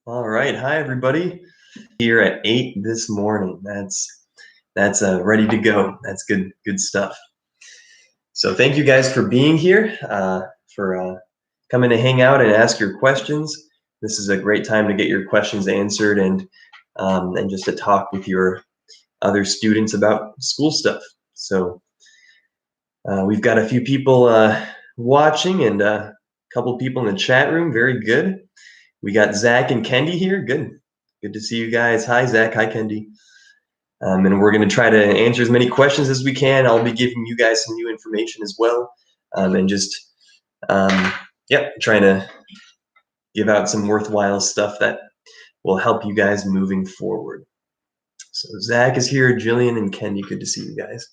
All right, hi everybody. Here at 8 this morning. That's ready to go. That's good stuff. So thank you guys for being here, for coming to hang out and ask your questions. This is a great time to get your questions answered and just to talk with your other students about school stuff. So we've got a few people watching and a couple people in the chat room. Very good. We got Zach and Kendi here. Good to see you guys. Hi, Zach. Hi, Kendi. And we're going to try to answer as many questions as we can. I'll be giving you guys some new information as well, and just trying to give out some worthwhile stuff that will help you guys moving forward. So Zach is here, Jillian and Kendi. Good to see you guys.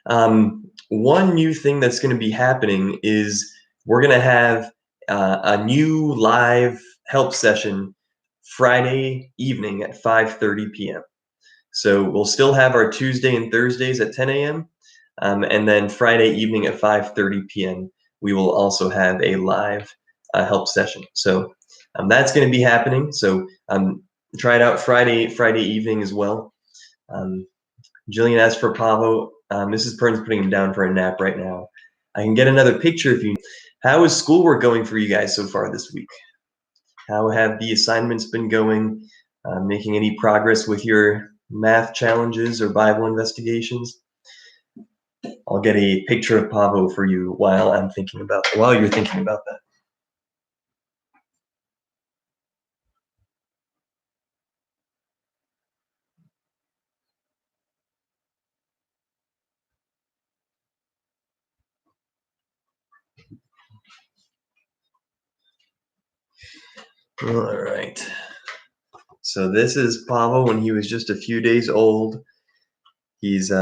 One new thing that's going to be happening is we're going to have a new live help session Friday evening at 5:30 p.m. So we'll still have our Tuesday and Thursdays at 10 a.m. And then Friday evening at 5:30 p.m. we will also have a live help session. So that's going to be happening. So try it out Friday evening as well. Jillian asked for Pavo. Mrs. Pern's putting him down for a nap right now. I can get another picture if you. How is schoolwork going for you guys so far this week? How have the assignments been going? Making any progress with your math challenges or Bible investigations? I'll get a picture of Pavo for you while you're thinking about that. All right. So this is Pavo when he was just a few days old. He's he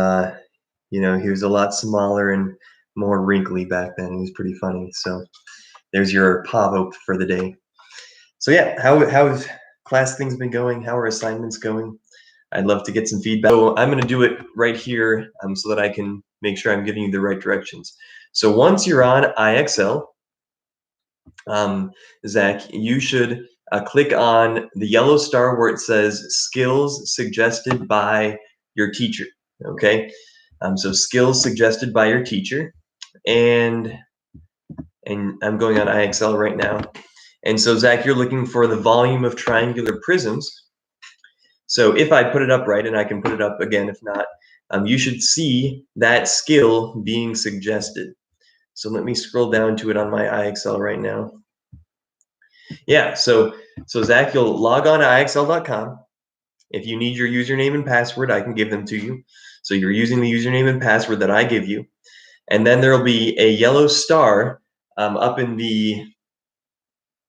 was a lot smaller and more wrinkly back then. He was pretty funny. So there's your Pavo for the day. So yeah, how have class things been going? How are assignments going? I'd love to get some feedback. So I'm going to do it right here so that I can make sure I'm giving you the right directions. So once you're on IXL, Zach, you should click on the yellow star where it says skills suggested by your teacher. Okay, so skills suggested by your teacher, and I'm going on IXL right now. And so Zach, you're looking for the volume of triangular prisms. So if I put it up right, and I can put it up again if not, you should see that skill being suggested. So let me scroll down to it on my IXL right now. Yeah, so Zach, you'll log on to IXL.com. If you need your username and password, I can give them to you. So you're using the username and password that I give you. And then there'll be a yellow star up in the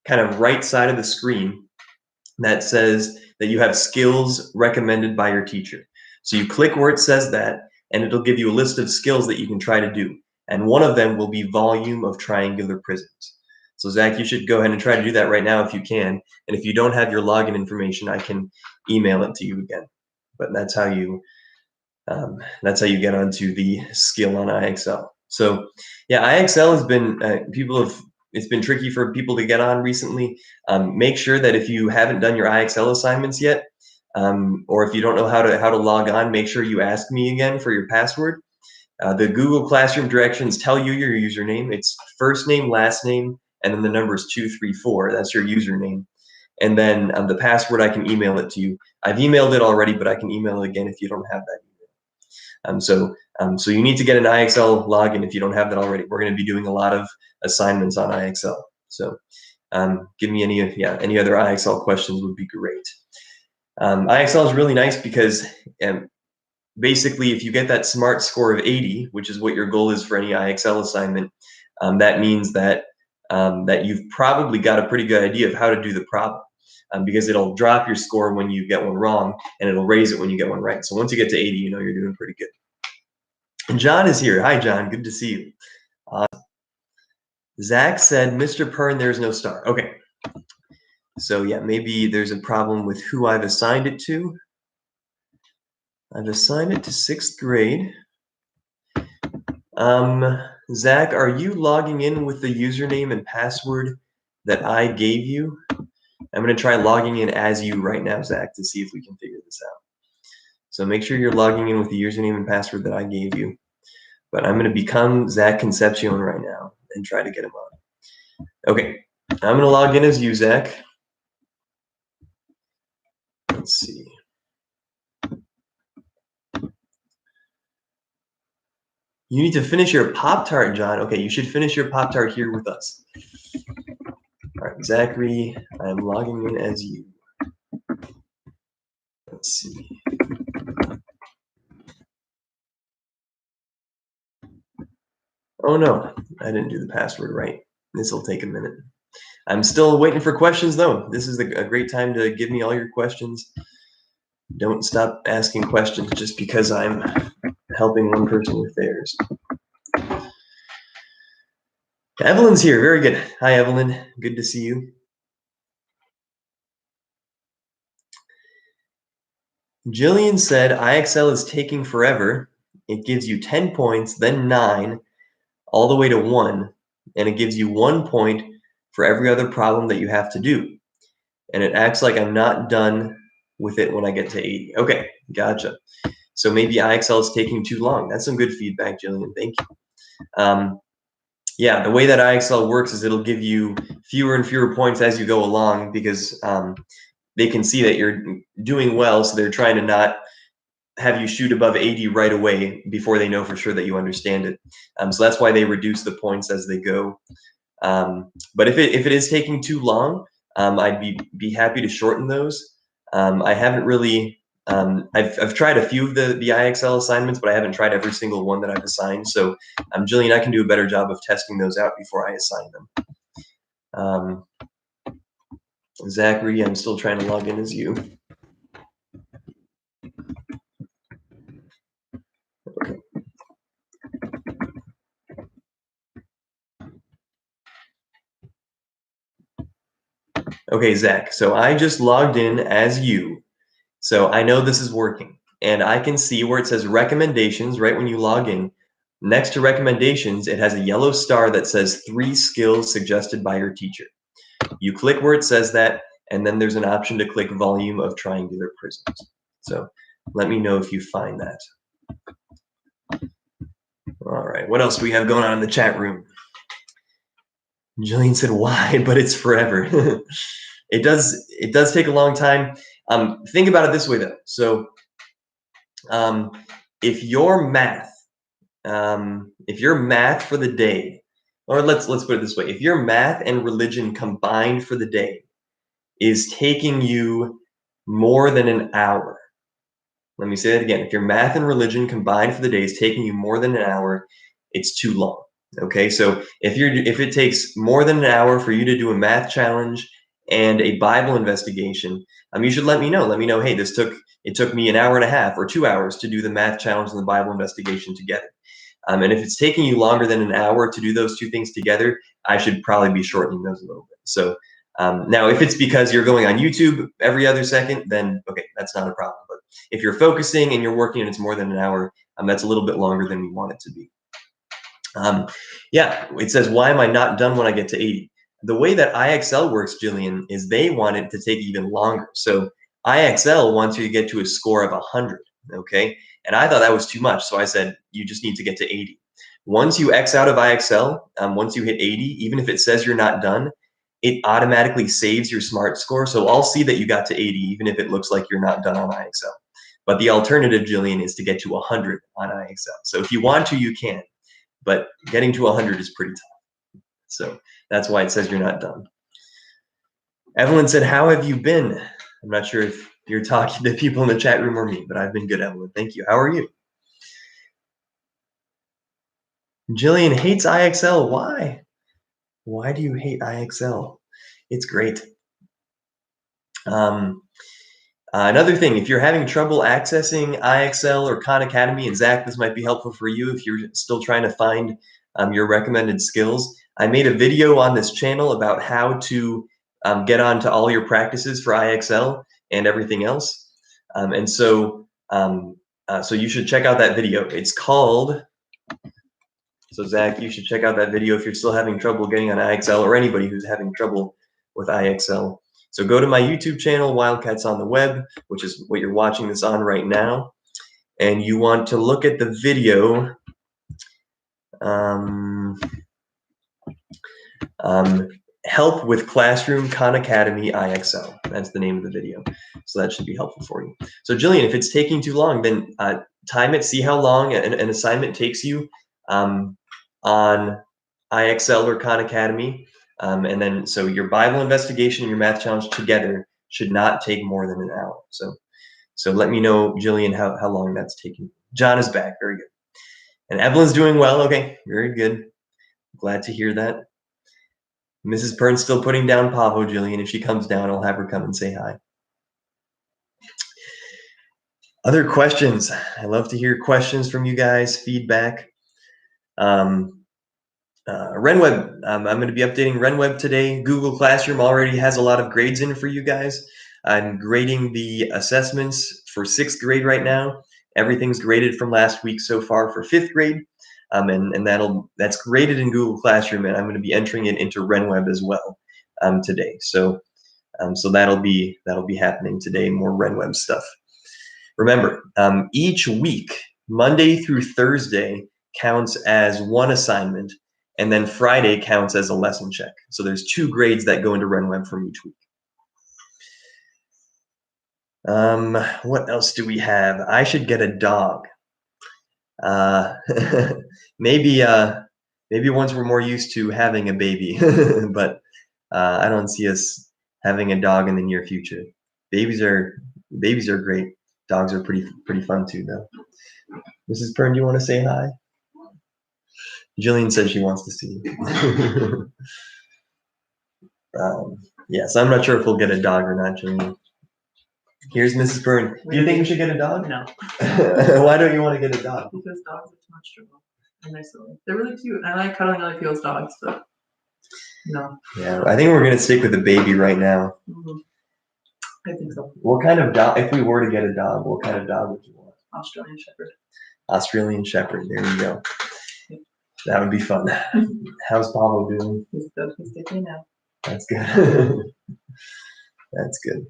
kind of right side of the screen that says that you have skills recommended by your teacher. So you click where it says that, and it'll give you a list of skills that you can try to do. And one of them will be volume of triangular prisms. So Zach, you should go ahead and try to do that right now if you can. And if you don't have your login information, I can email it to you again. But that's how you get onto the skill on IXL. So yeah, IXL has been it's been tricky for people to get on recently. Make sure that if you haven't done your IXL assignments yet, or if you don't know how to log on, make sure you ask me again for your password. The Google Classroom directions tell you your username. It's first name, last name, and then the numbers 234. That's your username. And then the password, I can email it to you. I've emailed it already, but I can email it again if you don't have that email. So you need to get an IXL login if you don't have that already. We're going to be doing a lot of assignments on IXL. So give me any other IXL questions would be great. IXL is really nice because basically, if you get that SMART score of 80, which is what your goal is for any IXL assignment, that means that you've probably got a pretty good idea of how to do the problem, because it'll drop your score when you get one wrong, and it'll raise it when you get one right. So once you get to 80, you know you're doing pretty good. And John is here. Hi, John. Good to see you. Zach said, Mr. Pern, there's no star. Okay. So yeah, maybe there's a problem with who I've assigned it to. I've assigned it to 6th grade. Zach, are you logging in with the username and password that I gave you? I'm going to try logging in as you right now, Zach, to see if we can figure this out. So make sure you're logging in with the username and password that I gave you. But I'm going to become Zach Concepcion right now and try to get him on. Okay, I'm going to log in as you, Zach. Let's see. You need to finish your Pop-Tart, John. Okay, you should finish your Pop-Tart here with us. All right, Zachary, I'm logging in as you. Let's see. Oh no, I didn't do the password right. This will take a minute. I'm still waiting for questions though. This is a great time to give me all your questions. Don't stop asking questions just because I'm helping one person with theirs. Evelyn's here, very good. Hi Evelyn, good to see you. Jillian said IXL is taking forever. It gives you 10 points, then 9, all the way to 1, and it gives you 1 point for every other problem that you have to do. And it acts like I'm not done with it when I get to 80. Okay, gotcha. So maybe IXL is taking too long. That's some good feedback, Jillian. Thank you. Yeah, the way that IXL works is it'll give you fewer and fewer points as you go along because they can see that you're doing well, so they're trying to not have you shoot above 80 right away before they know for sure that you understand it. So that's why they reduce the points as they go. But if it is taking too long, I'd be happy to shorten those. I haven't really. I've tried a few of the IXL assignments, but I haven't tried every single one that I've assigned. So, Jillian, I can do a better job of testing those out before I assign them. Zachary, I'm still trying to log in as you. Okay. Okay, Zach. So I just logged in as you. So I know this is working. And I can see where it says recommendations right when you log in. Next to recommendations, it has a yellow star that says 3 skills suggested by your teacher. You click where it says that, and then there's an option to click volume of triangular prisms. So let me know if you find that. All right, what else do we have going on in the chat room? Jillian said, why? But it's forever. It does take a long time. Think about it this way, though. So if your math for the day, or let's put it this way, if your math and religion combined for the day is taking you more than an hour, let me say that again. If your math and religion combined for the day is taking you more than an hour, it's too long. Okay, so if it takes more than an hour for you to do a math challenge and a Bible investigation, you should let me know. Let me know, hey, it took me an hour and a half or 2 hours to do the math challenge and the Bible investigation together. And if it's taking you longer than an hour to do those two things together, I should probably be shortening those a little bit. So now, if it's because you're going on YouTube every other second, then okay, that's not a problem. But if you're focusing and you're working and it's more than an hour, that's a little bit longer than we want it to be. Yeah, it says, why am I not done when I get to 80? The way that IXL works, Jillian, is they want it to take even longer. So IXL wants you to get to a score of 100, okay? And I thought that was too much, so I said, you just need to get to 80. Once you X out of IXL, once you hit 80, even if it says you're not done, it automatically saves your SMART score. So I'll see that you got to 80, even if it looks like you're not done on IXL. But the alternative, Jillian, is to get to 100 on IXL. So if you want to, you can. But getting to 100 is pretty tough. So that's why it says you're not done. Evelyn said, how have you been? I'm not sure if you're talking to people in the chat room or me, but I've been good, Evelyn. Thank you. How are you? Jillian hates IXL. Why? Why do you hate IXL? It's great. Another thing, if you're having trouble accessing IXL or Khan Academy, and Zach, this might be helpful for you if you're still trying to find your recommended skills. I made a video on this channel about how to get onto all your practices for IXL and everything else. So you should check out that video. It's called, so Zach, you should check out that video if you're still having trouble getting on IXL, or anybody who's having trouble with IXL. So go to my YouTube channel, Wildcats on the Web, which is what you're watching this on right now, and you want to look at the video. Help with Classroom Khan Academy IXL. That's the name of the video. So that should be helpful for you. So Jillian, if it's taking too long, then time it, see how long an assignment takes you on IXL or Khan Academy. And then, so your Bible investigation and your math challenge together should not take more than an hour. So let me know, Jillian, how long that's taking. John is back, very good. And Evelyn's doing well, okay, very good. Glad to hear that. Mrs. Pern's still putting down Pavo, Jillian. If she comes down, I'll have her come and say hi. Other questions? I love to hear questions from you guys, feedback. RenWeb, I'm going to be updating RenWeb today. Google Classroom already has a lot of grades in for you guys. I'm grading the assessments for 6th grade right now. Everything's graded from last week so far for 5th grade. And that's graded in Google Classroom, and I'm going to be entering it into RenWeb as well today. So that'll be happening today. More RenWeb stuff. Remember, each week, Monday through Thursday, counts as one assignment, and then Friday counts as a lesson check. So there's 2 grades that go into RenWeb from each week. What else do we have? I should get a dog. Maybe once we're more used to having a baby, but I don't see us having a dog in the near future. Babies are great. Dogs are pretty fun too, though. Mrs. Pern, do you want to say hi? Jillian said she wants to see you. Yes, I'm not sure if we'll get a dog or not, Jillian. Here's Mrs. Pern. Do you think we should get a dog? No. Why don't you want to get a dog? Because dogs are too much trouble. And they're silly. They're really cute. I like cuddling other people's dogs, but no. Yeah, I think we're gonna stick with the baby right now. Mm-hmm. I think so. What kind of dog, if we were to get a dog, what kind of dog would you want? Australian Shepherd. Australian Shepherd, there you go. That would be fun. How's Pablo doing? He's good. He's taking now. That's good. That's good.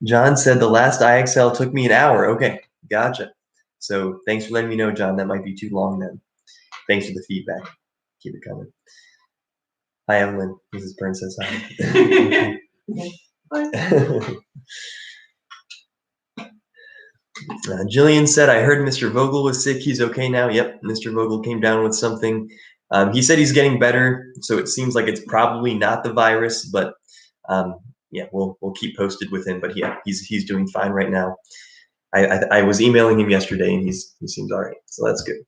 John said the last IXL took me an hour. Okay, gotcha. So thanks for letting me know, John. That might be too long then. Thanks for the feedback. Keep it coming. Hi, Evelyn. Mrs. Pern says hi. Jillian said, I heard Mr. Vogel was sick. He's okay now. Yep, Mr. Vogel came down with something. He said he's getting better, so it seems like it's probably not the virus, but yeah, we'll keep posted with him. But yeah, he's doing fine right now. I was emailing him yesterday, and he seems all right, so that's good.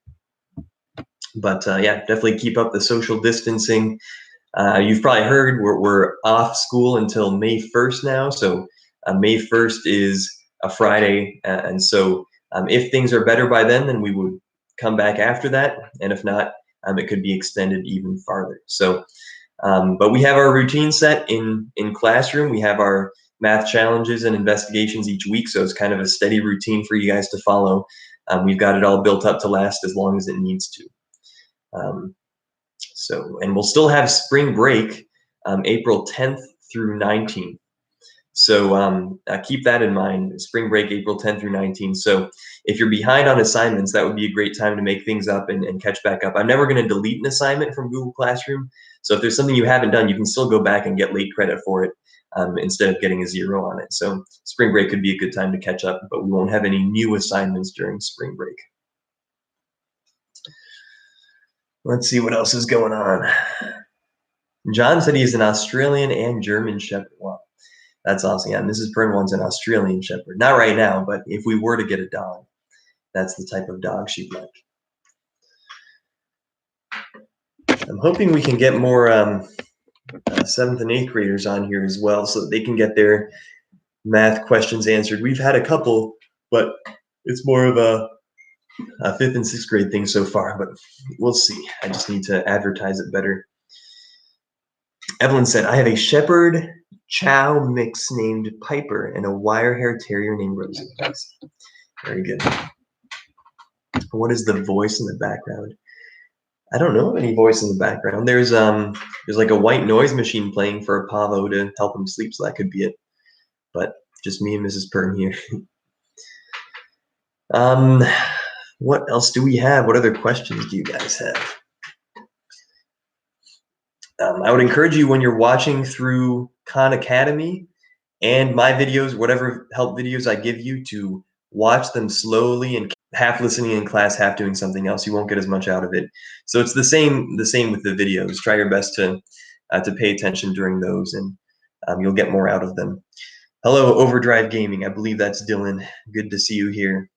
But yeah, definitely keep up the social distancing. You've probably heard we're off school until May 1st now, so May 1st is a Friday, and so if things are better by then we would come back after that, and if not, it could be extended even farther. So, but we have our routine set in Classroom. We have our math challenges and investigations each week, so it's kind of a steady routine for you guys to follow. We've got it all built up to last as long as it needs to. So, and we'll still have spring break April 10th through 19th. So keep that in mind, spring break April 10th through 19th. So if you're behind on assignments, that would be a great time to make things up and catch back up. I'm never going to delete an assignment from Google Classroom. So if there's something you haven't done, you can still go back and get late credit for it instead of getting a 0 on it. So spring break could be a good time to catch up, but we won't have any new assignments during spring break. Let's see what else is going on. John said he's an Australian and German Shepherd. Wow, that's awesome. Yeah, Mrs. Pern wants an Australian Shepherd. Not right now, but if we were to get a dog, that's the type of dog she'd like. I'm hoping we can get more 7th and 8th graders on here as well so that they can get their math questions answered. We've had a couple, but it's more of a 5th and 6th grade thing so far, but we'll see. I just need to advertise it better. Evelyn said, I have a Shepherd Chow mix named Piper and a wire hair terrier named Rosie. Very good. What is the voice in the background? I don't know of any voice in the background. There's like a white noise machine playing for Apollo to help him sleep, so that could be it. But just me and Mrs. Perm here. What else do we have? What other questions do you guys have? I would encourage you when you're watching through Khan Academy and my videos, whatever help videos I give you, to watch them slowly and half listening in class, half doing something else. You won't get as much out of it. So it's the same with the videos. Try your best to pay attention during those, and you'll get more out of them. Hello, Overdrive Gaming. I believe that's Dylan. Good to see you here.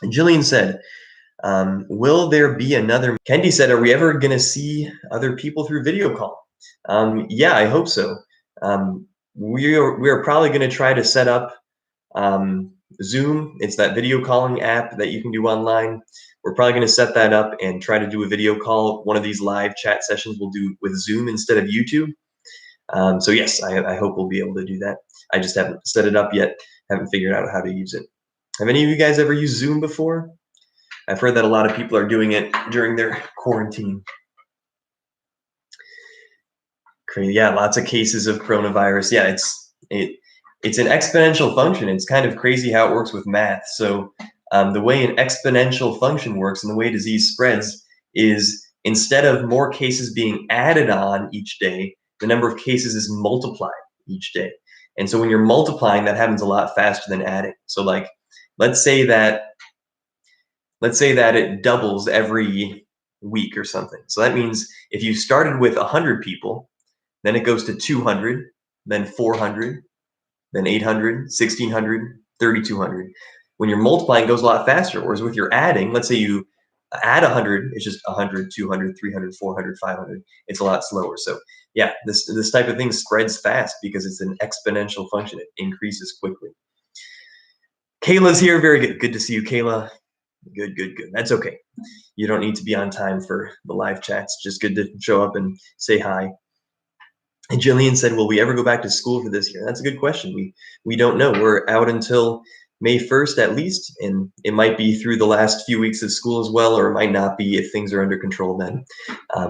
And Jillian said, will there be another? Kendi said, are we ever going to see other people through video call? Yeah, I hope so. We're probably going to try to set up Zoom. It's that video calling app that you can do online. We're probably going to set that up and try to do a video call. One of these live chat sessions we'll do with Zoom instead of YouTube. So yes, I hope we'll be able to do that. I just haven't set it up yet. Haven't figured out how to use it. Have any of you guys ever used Zoom before? I've heard that a lot of people are doing it during their quarantine. Yeah, lots of cases of coronavirus. Yeah, it's an exponential function. It's kind of crazy how it works with math. So the way an exponential function works and the way disease spreads is, instead of more cases being added on each day, the number of cases is multiplied each day. And so when you're multiplying, that happens a lot faster than adding. So like, let's say that it doubles every week or something. So that means if you started with 100 people, then it goes to 200, then 400, then 800, 1600, 3200. When you're multiplying, it goes a lot faster. Whereas with your adding, let's say you add 100, it's just 100, 200, 300, 400, 500. It's a lot slower. So yeah, this type of thing spreads fast because it's an exponential function. It increases quickly. Kayla's here. Very good. Good to see you, Kayla. Good. That's okay. You don't need to be on time for the live chats. Just good to show up and say hi. And Jillian said, will we ever go back to school for this year? That's a good question. We don't know. We're out until May 1st at least, and it might be through the last few weeks of school as well, or it might not be if things are under control then.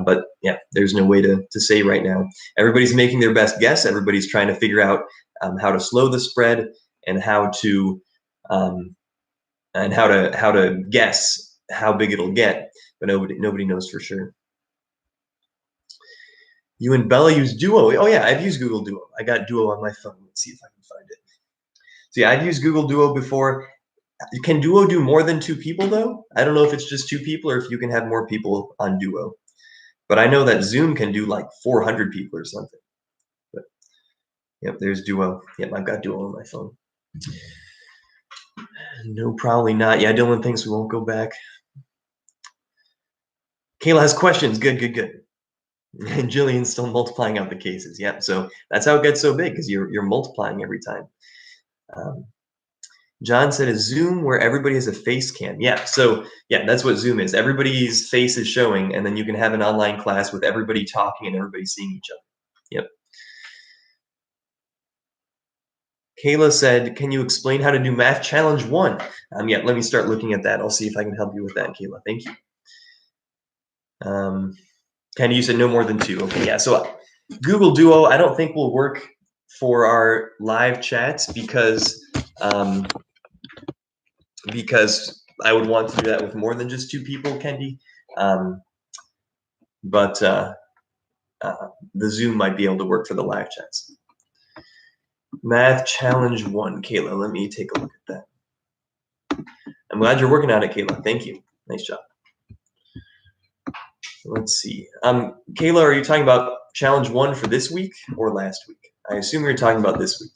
But yeah, there's no way to say right now. Everybody's making their best guess. Everybody's trying to figure out how to slow the spread and how to guess how big it'll get, but nobody knows for sure. You and Bella use Duo. Oh yeah, I've used Google Duo. I got Duo on my phone. Let's see if I can find it. So yeah, I've used Google Duo before. Can Duo do more than 2 people though? I don't know if it's just 2 people or if you can have more people on Duo. But I know that Zoom can do like 400 people or something. But yep, there's Duo. Yep, I've got Duo on my phone. No, probably not. Yeah, Dylan thinks we won't go back. Kayla has questions. Good. And Jillian's still multiplying out the cases. Yeah, so that's how it gets so big, because you're multiplying every time. John said, is Zoom where everybody has a face cam? Yeah, so yeah, that's what Zoom is. Everybody's face is showing, and then you can have an online class with everybody talking and everybody seeing each other. Yep. Kayla said, can you explain how to do Math Challenge 1? Yeah, let me start looking at that. I'll see if I can help you with that, Kayla. Thank you. Kenny, you said no more than 2. Okay, yeah, so Google Duo I don't think will work for our live chats because I would want to do that with more than just 2 people, Kendi. But the Zoom might be able to work for the live chats. Math Challenge 1, Kayla. Let me take a look at that. I'm glad you're working on it, Kayla. Thank you. Nice job. Let's see. Kayla, are you talking about Challenge 1 for this week or last week? I assume you're talking about this week.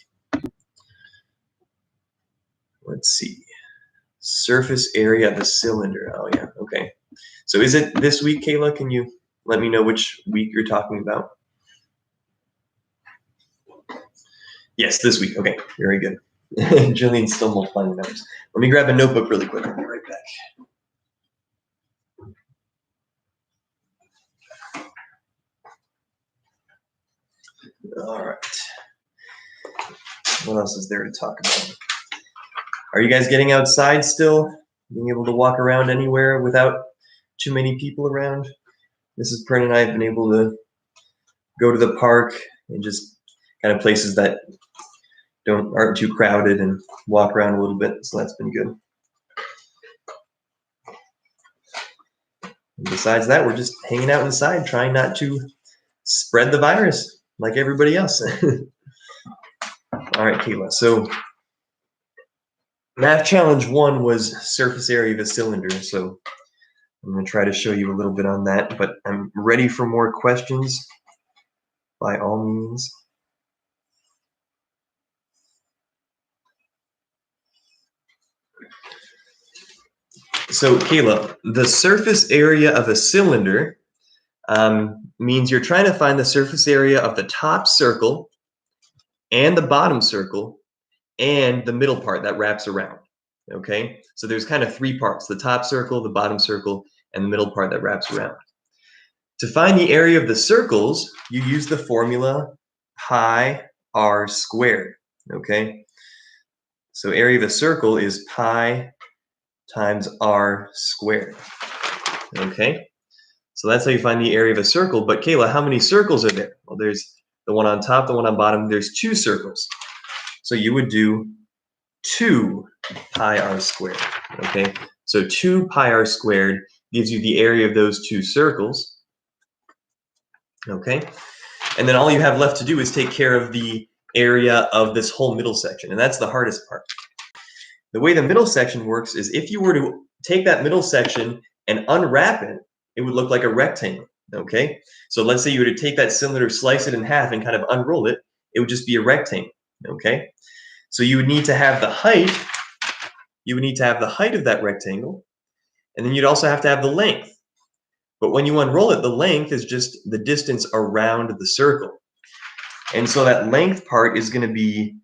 Let's see. Surface area of the cylinder. Oh yeah, okay. So is it this week, Kayla? Can you let me know which week you're talking about? Yes, this week. Okay, very good. Jillian's still multiplying the numbers. Let me grab a notebook really quick. I'll be right back. All right. What else is there to talk about? Are you guys getting outside still? Being able to walk around anywhere without too many people around. Mrs. Pern and I have been able to go to the park and just kind of places that aren't too crowded and walk around a little bit, so that's been good. And besides that, we're just hanging out inside, trying not to spread the virus like everybody else. All right, Kayla, so math challenge 1 was surface area of a cylinder, so I'm going to try to show you a little bit on that, but I'm ready for more questions by all means. So Kayla, the surface area of a cylinder means you're trying to find the surface area of the top circle and the bottom circle and the middle part that wraps around. Okay, so there's kind of 3 parts: the top circle, the bottom circle, and the middle part that wraps around. To find the area of the circles, you use the formula pi r squared. Okay, so area of a circle is pi times r squared. Okay, so that's how you find the area of a circle. But Kayla, how many circles are there? Well, there's the one on top, the one on bottom. There's 2 circles. So you would do 2 pi r squared. Okay, so 2 pi r squared gives you the area of those 2 circles. Okay, and then all you have left to do is take care of the area of this whole middle section, and that's the hardest part. The way the middle section works is if you were to take that middle section and unwrap it, it would look like a rectangle. Okay, so let's say you were to take that cylinder, slice it in half, and kind of unroll it, it would just be a rectangle. Okay, so you would need to have the height. You would need to have the height of that rectangle, and then you'd also have to have the length. But when you unroll it, the length is just the distance around the circle. And so that length part is going to be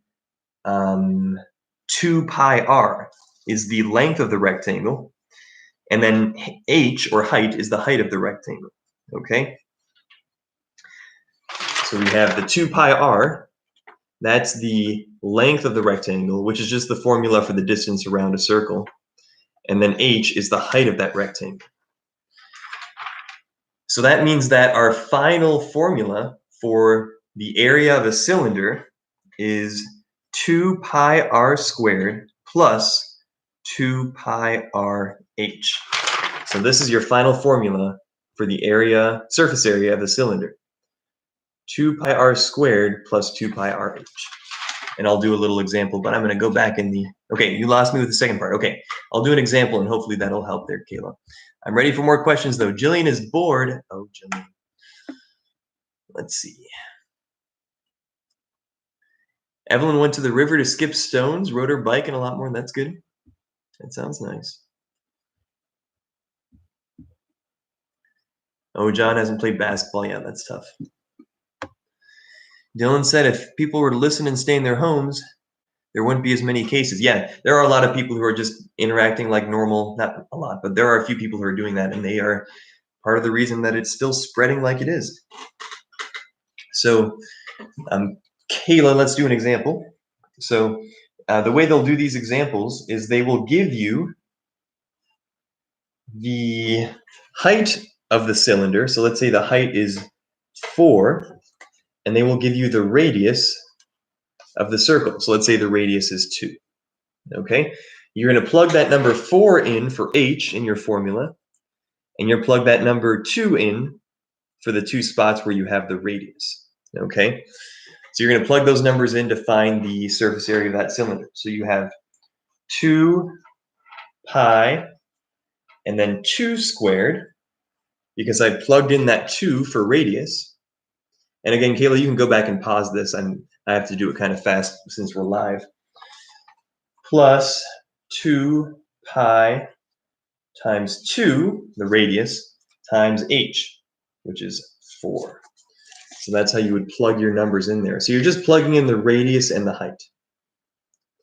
2 pi r is the length of the rectangle. And then h, or height, is the height of the rectangle. Okay? So we have the 2 pi r. That's the length of the rectangle, which is just the formula for the distance around a circle. And then h is the height of that rectangle. So that means that our final formula for the area of a cylinder is 2 pi r squared plus 2 pi r h. So this is your final formula for the surface area of the cylinder. 2 pi r squared plus 2 pi r h. And I'll do a little example, but I'm going to go back in the... Okay, you lost me with the second part. Okay, I'll do an example, and hopefully that'll help there, Kayla. I'm ready for more questions, though. Jillian is bored. Oh, Jillian. Let's see. Evelyn went to the river to skip stones, rode her bike, and a lot more. That's good. That sounds nice. Oh, John hasn't played basketball yet. That's tough. Dylan said if people were to listen and stay in their homes, there wouldn't be as many cases. Yeah, there are a lot of people who are just interacting like normal. Not a lot, but there are a few people who are doing that, and they are part of the reason that it's still spreading like it is. So, Kayla, let's do an example. So the way they'll do these examples is they will give you the height of the cylinder. So let's say the height is 4, and they will give you the radius of the circle. So let's say the radius is 2. Okay, you're going to plug that number 4 in for h in your formula, and you'll plug that number 2 in for the 2 spots where you have the radius. Okay, so you're going to plug those numbers in to find the surface area of that cylinder. So you have 2 pi and then 2 squared, because I plugged in that 2 for radius. And again, Kayla, you can go back and pause this. I have to do it kind of fast since we're live. Plus 2 pi times 2, the radius, times h, which is 4. So that's how you would plug your numbers in there. So you're just plugging in the radius and the height.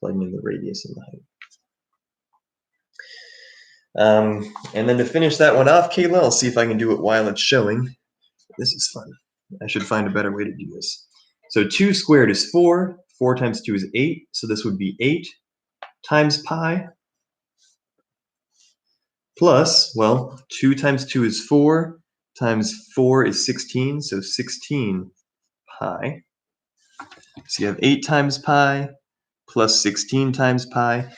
Plugging in the radius and the height. And then to finish that one off, Kayla, I'll see if I can do it while it's showing. This is fun. I should find a better way to do this. So 2 squared is 4. 4 times 2 is 8. So this would be 8 times pi plus, well, 2 times 2 is 4, times 4 is 16, so 16 pi. So you have 8 times pi plus 16 times pi.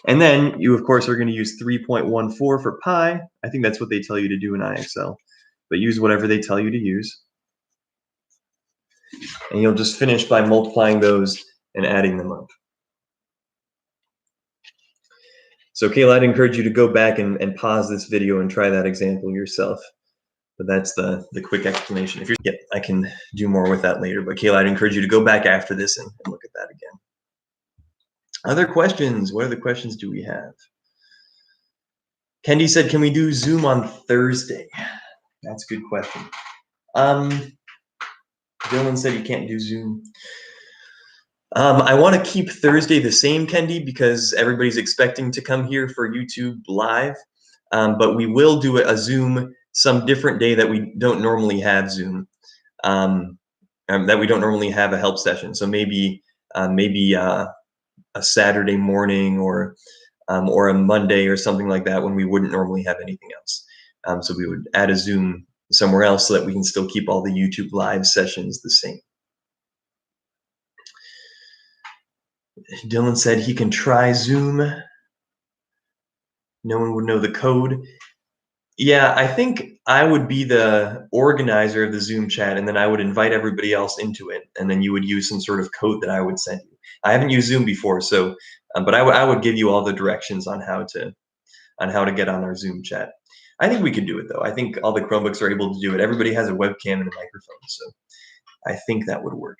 And then you, of course, are going to use 3.14 for pi. I think that's what they tell you to do in IXL. But use whatever they tell you to use. And you'll just finish by multiplying those and adding them up. So Kayla, I'd encourage you to go back and pause this video and try that example yourself. But that's the quick explanation. If you're, yeah, I can do more with that later. But Kayla, I'd encourage you to go back after this and look at that again. Other questions? What other questions do we have? Kendi said, can we do Zoom on Thursday? That's a good question. Dylan said you can't do Zoom. I want to keep Thursday the same, Kendi, because everybody's expecting to come here for YouTube Live. But we will do a Zoom some different day that we don't normally have Zoom, that we don't normally have a help session. So maybe a Saturday morning or a Monday or something like that when we wouldn't normally have anything else. So we would add a Zoom somewhere else so that we can still keep all the YouTube Live sessions the same. Dylan said he can try Zoom. No one would know the code. Yeah, I think I would be the organizer of the Zoom chat, and then I would invite everybody else into it, and then you would use some sort of code that I would send you. I haven't used Zoom before, so but I would give you all the directions on how to get on our Zoom chat. I think we could do it though. I think all the Chromebooks are able to do it. Everybody has a webcam and a microphone, so I think that would work.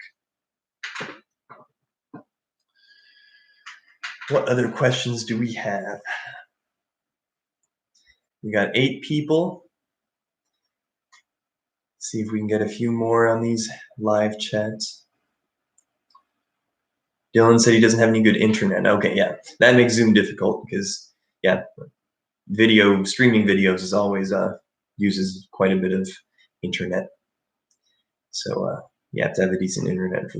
What other questions do we have? We got 8 people. See if we can get a few more on these live chats. Dylan said he doesn't have any good internet. Okay, yeah, that makes Zoom difficult because, yeah, streaming videos is always uses quite a bit of internet. So you have to have a decent internet for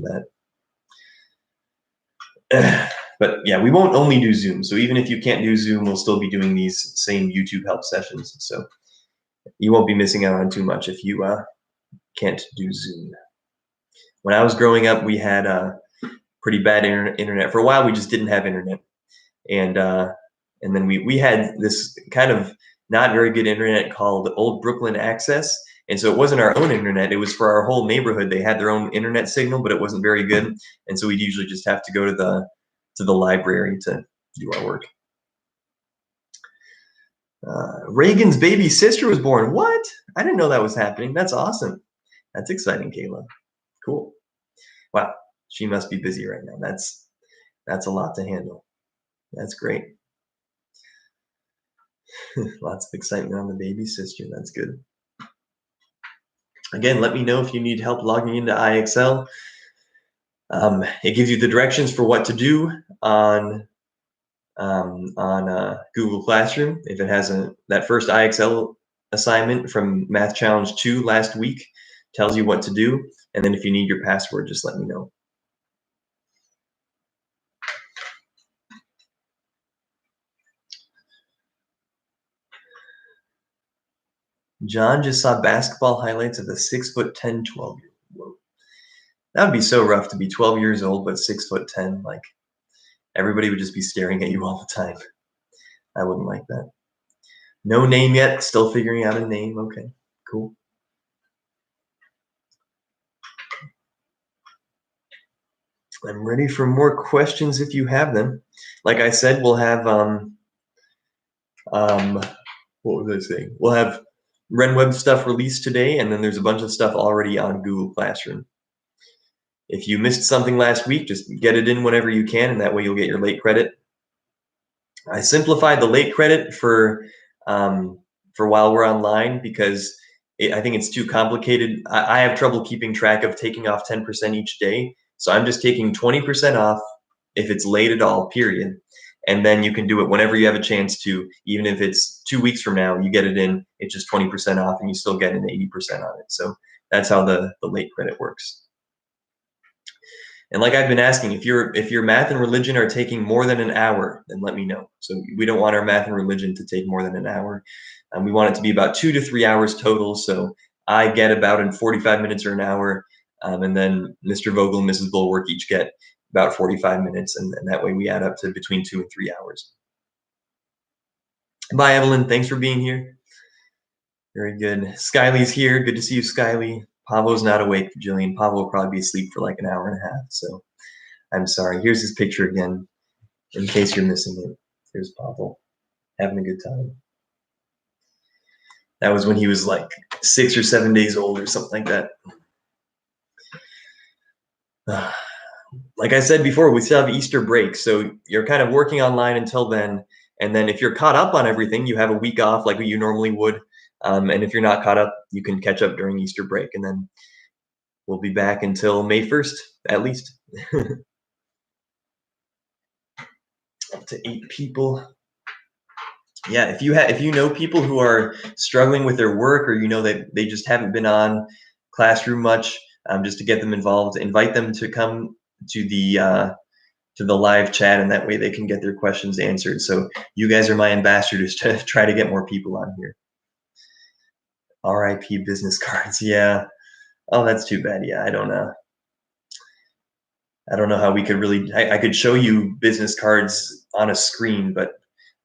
that. But yeah, we won't only do Zoom. So even if you can't do Zoom, we'll still be doing these same YouTube help sessions. So you won't be missing out on too much if you can't do Zoom. When I was growing up, we had pretty bad internet. For a while, we just didn't have internet. And then we had this kind of not very good internet called Old Brooklyn Access. And so it wasn't our own internet. It was for our whole neighborhood. They had their own internet signal, but it wasn't very good. And so we'd usually just have to go to the library to do our work. Reagan's baby sister was born. What? I didn't know that was happening. That's awesome. That's exciting, Kayla. Cool. Wow. She must be busy right now. That's a lot to handle. That's great. Lots of excitement on the baby sister. That's good. Again, let me know if you need help logging into IXL. It gives you the directions for what to do on Google Classroom. If it has that first IXL assignment from Math Challenge 2 last week, tells you what to do. And then if you need your password, just let me know. John just saw basketball highlights of a 6'10", 12-year-old. Whoa. That would be so rough to be 12 years old, but 6'10". Like, everybody would just be staring at you all the time. I wouldn't like that. No name yet, still figuring out a name. Okay, cool. I'm ready for more questions if you have them. Like I said, we'll have, what was I saying? We'll have RenWeb stuff released today, and then there's a bunch of stuff already on Google Classroom. If you missed something last week, just get it in whenever you can, and that way you'll get your late credit. I simplified the late credit for while we're online because I think it's too complicated. I have trouble keeping track of taking off 10% each day, so I'm just taking 20% off if it's late at all, period. And then you can do it whenever you have a chance to, even if it's 2 weeks from now, you get it in, it's just 20% off and you still get an 80% on it. So that's how the late credit works. And like I've been asking, if your math and religion are taking more than an hour, then let me know. So we don't want our math and religion to take more than an hour. We want it to be about 2 to 3 hours total. So I get about in 45 minutes or an hour, and then Mr. Vogel and Mrs. Bulwark each get about 45 minutes, and that way we add up to between 2 and 3 hours. Bye, Evelyn. Thanks for being here. Very good. Skyly's here. Good to see you, Skyly. Pablo's not awake, Jillian. Pablo will probably be asleep for like an hour and a half, so I'm sorry. Here's his picture again, in case you're missing it. Here's Pablo, having a good time. That was when he was like 6 or 7 days old or something like that. Like I said before, we still have Easter break, so you're kind of working online until then, and then if you're caught up on everything, you have a week off like you normally would, and if you're not caught up, you can catch up during Easter break, and then we'll be back until May 1st, at least. Up to 8 people. Yeah, if you know people who are struggling with their work, or you know that they just haven't been on Classroom much, just to get them involved, invite them to come to the live chat, and that way they can get their questions answered. So you guys are my ambassadors to try to get more people on here. RIP business cards. Yeah. Oh, that's too bad. Yeah, I don't know how we could really. I could show you business cards on a screen, but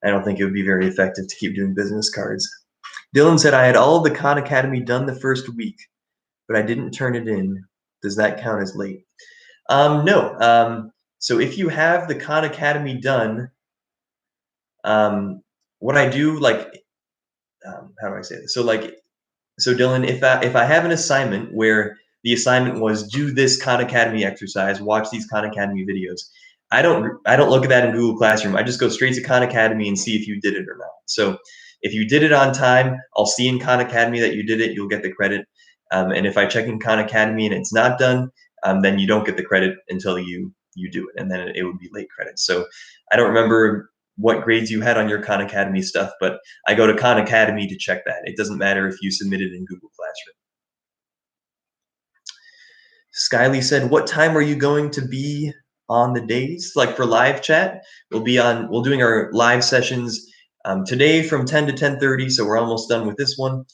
I don't think it would be very effective to keep doing business cards. Dylan said, I had all of the Khan Academy done the first week, but I didn't turn it in. Does that count as late? No. So if you have the Khan Academy done, what I do, like, how do I say this? So Dylan, if I have an assignment where the assignment was do this Khan Academy exercise, watch these Khan Academy videos, I don't look at that in Google Classroom. I just go straight to Khan Academy and see if you did it or not. So if you did it on time, I'll see in Khan Academy that you did it. You'll get the credit. And if I check in Khan Academy and it's not done, then you don't get the credit until you do it, and then it would be late credit. So I don't remember what grades you had on your Khan Academy stuff, but I go to Khan Academy to check that. It doesn't matter if you submitted in Google Classroom. Skyly said, what time are you going to be on the days? Like for live chat, we'll doing our live sessions today from 10 to 10:30, so we're almost done with this one.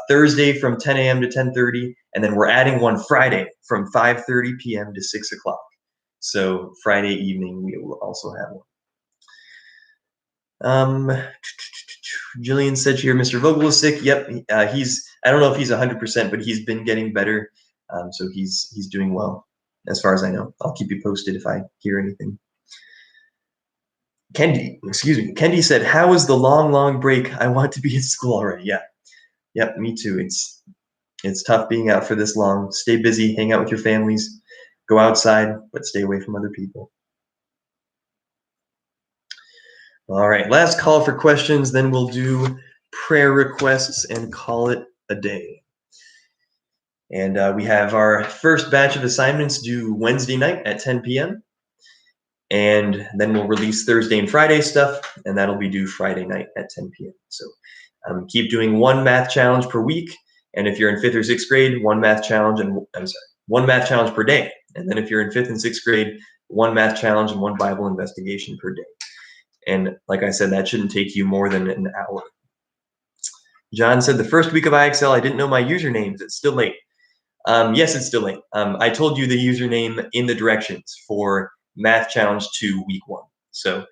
Thursday from 10 a.m. to 10:30, and then we're adding one Friday from 5:30 p.m. to 6 o'clock. So Friday evening we will also have one. Jillian said here, Mr. Vogel is sick. Yep, I don't know if he's 100%, but he's been getting better. So he's doing well, as far as I know. I'll keep you posted if I hear anything. Kendi said, how was the long break? I want to be at school already. Yeah. Yep, me too. It's tough being out for this long. Stay busy, hang out with your families, go outside, but stay away from other people. All right, last call for questions, then we'll do prayer requests and call it a day. And we have our first batch of assignments due Wednesday night at 10 p.m. And then we'll release Thursday and Friday stuff, and that'll be due Friday night at 10 p.m. So keep doing one math challenge per week. And if you're in 5th or 6th grade, one math challenge per day. And then if you're in 5th and 6th grade, one math challenge and one Bible investigation per day. And like I said, that shouldn't take you more than an hour. John said, the first week of IXL, I didn't know my usernames. It's still late. Yes, it's still late. I told you the username in the directions for Math Challenge 2 Week 1. So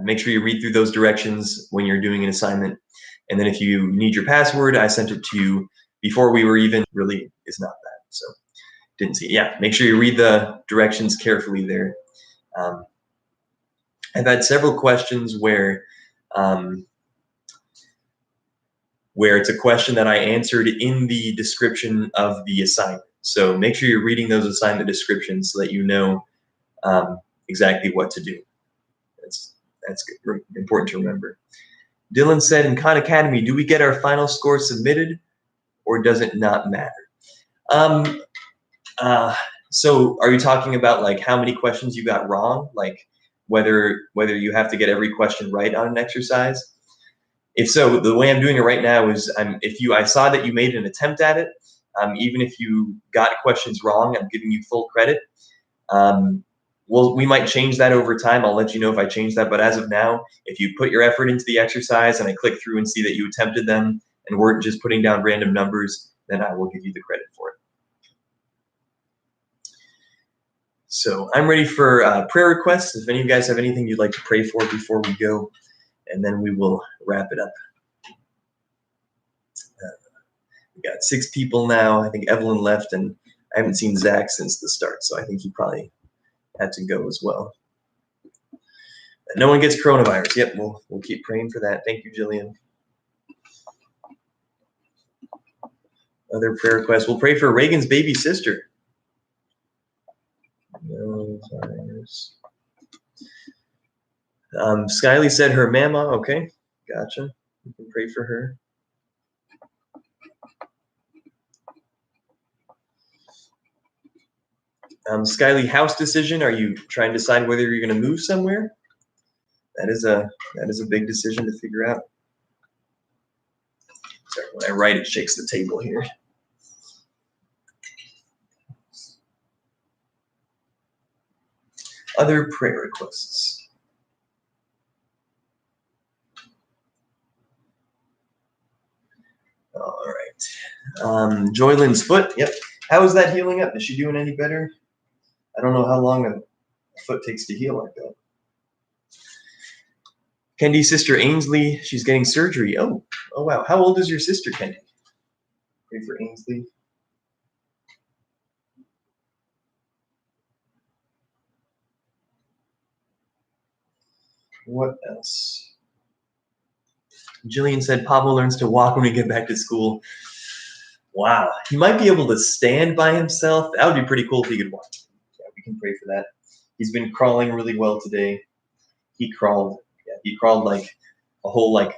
make sure you read through those directions when you're doing an assignment. And then if you need your password, I sent it to you before we were even, really is not bad. So didn't see it. Yeah, make sure you read the directions carefully there. I've had several questions where it's a question that I answered in the description of the assignment. So make sure you're reading those assignment descriptions so that you know exactly what to do. That's important to remember. Dylan said, in Khan Academy, do we get our final score submitted, or does it not matter? So are you talking about like how many questions you got wrong? Like whether you have to get every question right on an exercise? If so, the way I'm doing it right now is I saw that you made an attempt at it. Even if you got questions wrong, I'm giving you full credit. We might change that over time. I'll let you know if I change that. But as of now, if you put your effort into the exercise and I click through and see that you attempted them and weren't just putting down random numbers, then I will give you the credit for it. So I'm ready for prayer requests. If any of you guys have anything you'd like to pray for before we go, and then we will wrap it up. We got 6 people now. I think Evelyn left, and I haven't seen Zach since the start, so I think he probably had to go as well. No one gets coronavirus. Yep, we'll keep praying for that. Thank you, Jillian. Other prayer requests. We'll pray for Reagan's baby sister. No virus. Skyly said her mama. Okay, gotcha. We can pray for her. Skyly, house decision. Are you trying to decide whether you're going to move somewhere? That is a big decision to figure out. Sorry, when I write, it shakes the table here. Other prayer requests. All right. Joylin's foot. Yep. How is that healing up? Is she doing any better? I don't know how long a foot takes to heal like that. Kendi's sister Ainsley, she's getting surgery. Oh wow. How old is your sister, Kendi? Pray for Ainsley. What else? Jillian said Pablo learns to walk when we get back to school. Wow. He might be able to stand by himself. That would be pretty cool if he could walk. Yeah, we can pray for that. He's been crawling really well today. He crawled like a whole like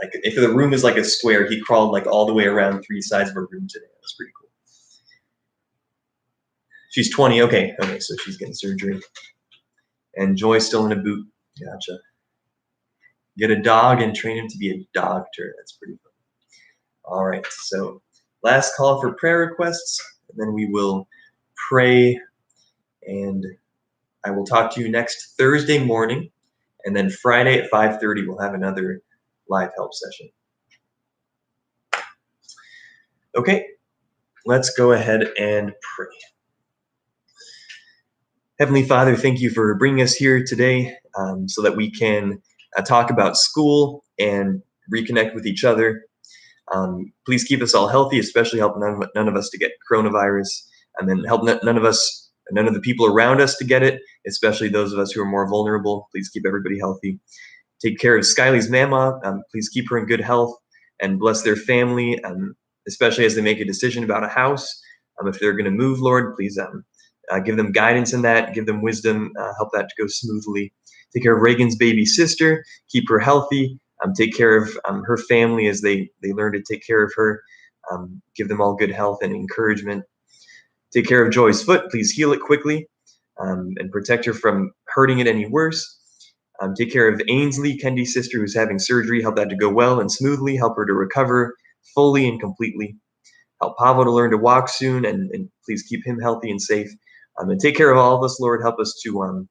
if the room is like a square, he crawled like all the way around 3 sides of a room today. That's pretty cool. She's 20. Okay, so she's getting surgery. And Joy's still in a boot. Gotcha. Get a dog and train him to be a doctor. That's pretty fun. All right, so last call for prayer requests, and then we will pray, and I will talk to you next Thursday morning, and then Friday at 5:30 we'll have another live help session. Okay, let's go ahead and pray. Heavenly Father, thank you for bringing us here today so that we can talk about school and reconnect with each other. Please keep us all healthy, especially help none of us to get coronavirus, and then help none of the people around us to get it, especially those of us who are more vulnerable. Please keep everybody healthy. Take care of Skyly's mama. Please keep her in good health and bless their family, especially as they make a decision about a house. If they're going to move, Lord, please give them guidance in that, give them wisdom, help that to go smoothly. Take care of Reagan's baby sister, keep her healthy, take care of her family as they learn to take care of her, give them all good health and encouragement. Take care of Joy's foot, please heal it quickly, and protect her from hurting it any worse. Take care of Ainsley, Kendi's sister, who's having surgery, help that to go well and smoothly, help her to recover fully and completely. Help Pablo to learn to walk soon, and please keep him healthy and safe. And take care of all of us, Lord. Help us to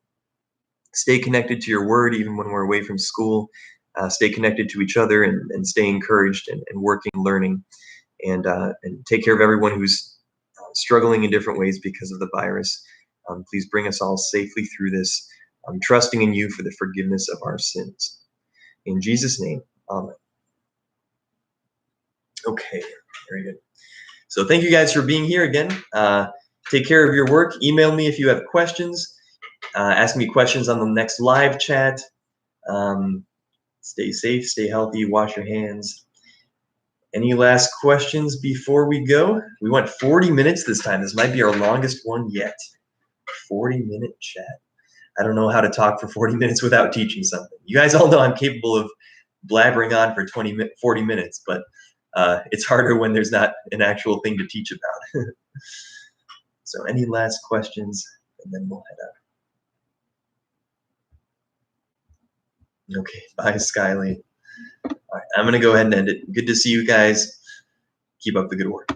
stay connected to your word even when we're away from school. Stay connected to each other and stay encouraged and working, learning, and take care of everyone who's struggling in different ways because of the virus. Please bring us all safely through this, trusting in you for the forgiveness of our sins. In Jesus' name, amen. Okay, very good. So thank you guys for being here again. Take care of your work. Email me if you have questions. Ask me questions on the next live chat. Stay safe, stay healthy, wash your hands. Any last questions before we go? We went 40 minutes this time. This might be our longest one yet. 40-minute chat. I don't know how to talk for 40 minutes without teaching something. You guys all know I'm capable of blabbering on for 40 minutes, but it's harder when there's not an actual thing to teach about. So any last questions, and then we'll head out. Okay, bye, Skyly. All right, I'm going to go ahead and end it. Good to see you guys. Keep up the good work.